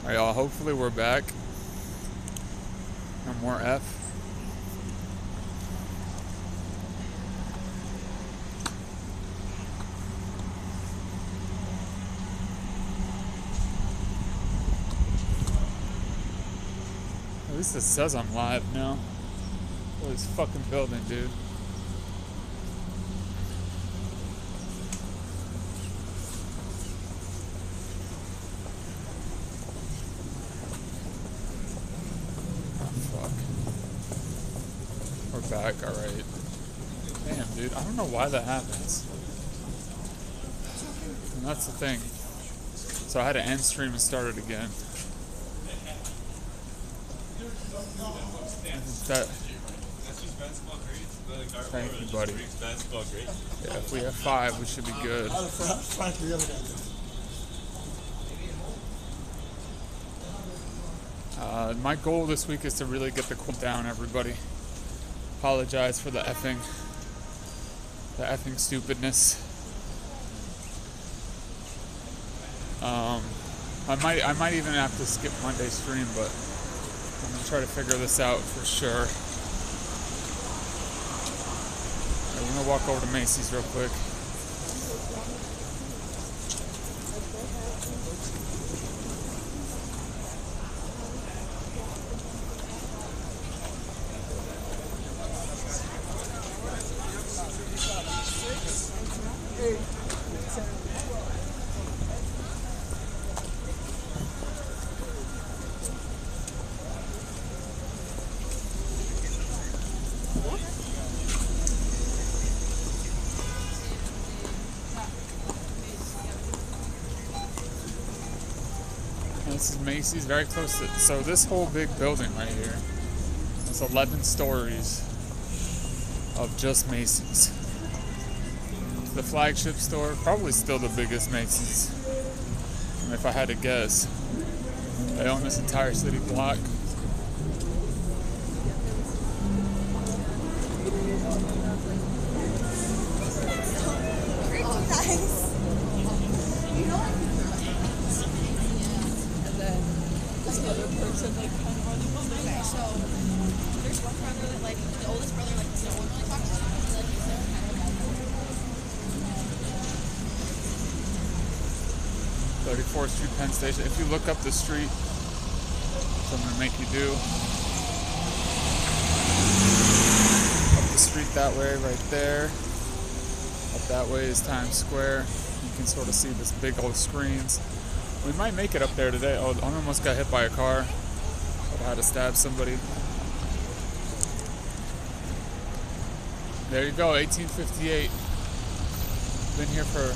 Alright, y'all, hopefully we're back. No more F. At least it says I'm live now. For this fucking building, dude. Back, alright. Damn, dude, I don't know why that happens. And that's the thing. So I had to end stream and start it again. That. Thank you, buddy. Yeah, if we have 5, we should be good. My goal this week is to really get the quote down, everybody. Apologize for the effing stupidness. I might even have to skip Monday's stream, but I'm gonna try to figure this out for sure. I'm gonna walk over to Macy's real quick. This is Macy's, very close to, so this whole big building right here is 11 stories of just Macy's. The flagship store, probably still the biggest Macy's, if I had to guess. They own this entire city block. Street, Penn Station. If you look up the street, which I'm going to make you do, up the street that way, right there, up that way is Times Square. You can sort of see this big old screens. We might make it up there today. Oh, I almost got hit by a car. I had to stab somebody. There you go, 1858. Been here for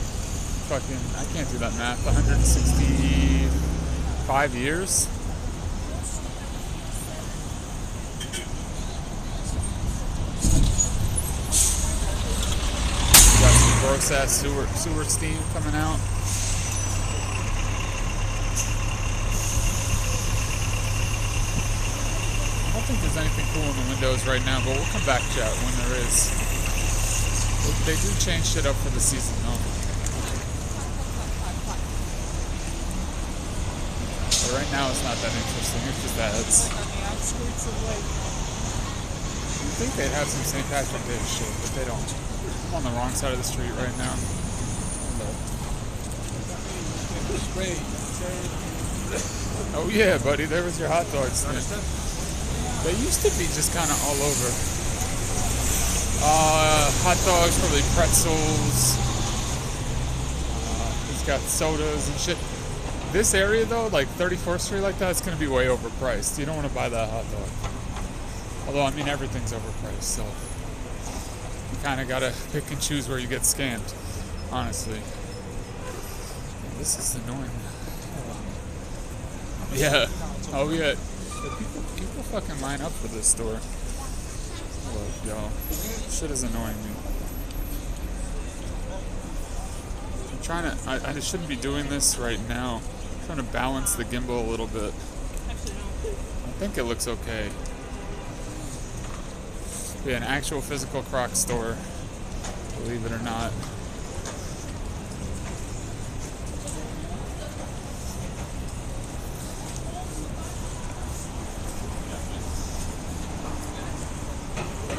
fucking, I can't do that math, 165 years? Got some gross ass sewer steam coming out. I don't think there's anything cool in the windows right now, but we'll come back to that when there is. They do change shit up for the season though. But right now it's not that interesting, it's just ads. You'd think they'd have some St. Patrick's Day shit, but they don't. I'm on the wrong side of the street right now. Oh yeah, buddy, there was your hot dog stand. They used to be just kind of all over. Hot dogs, probably pretzels. He's got sodas and shit. This area though, like 34th Street like that, it's gonna be way overpriced. You don't want to buy that hot dog. Although, I mean, everything's overpriced, so you kind of gotta pick and choose where you get scammed, honestly. This is annoying. Yeah. Oh yeah. People fucking line up for this store. Look, y'all. Shit is annoying me. I'm trying to. I just shouldn't be doing this right now. I'm trying to balance the gimbal a little bit. I think it looks okay. Yeah, an actual physical Crocs store. Believe it or not.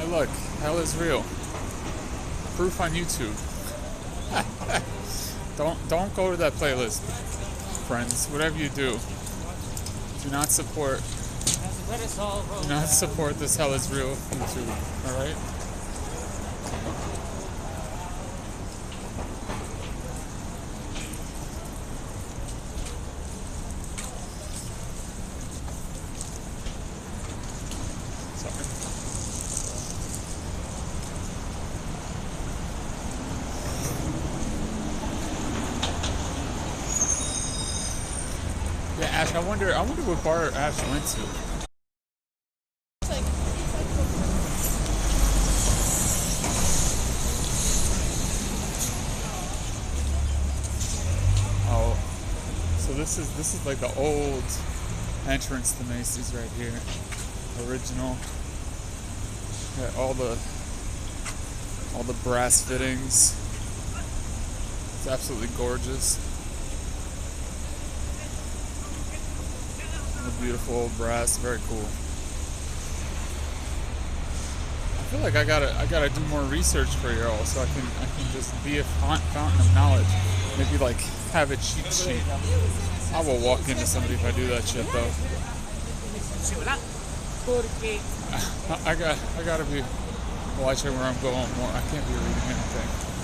look, hell is real. Proof on YouTube. Don't go to that playlist, friends. Whatever you do, do not support. Do not support this hell is real YouTube. All right. Yeah, Ash, I wonder what bar Ash went to. Oh, so this is like the old entrance to Macy's right here. Original. Got all the brass fittings. It's absolutely gorgeous. Beautiful old brass, very cool. I feel like I gotta do more research for y'all, so I can just be a fountain of knowledge. Maybe like have a cheat sheet. I will walk into somebody if I do that shit though. I gotta be watching where I'm going more. I can't be reading anything.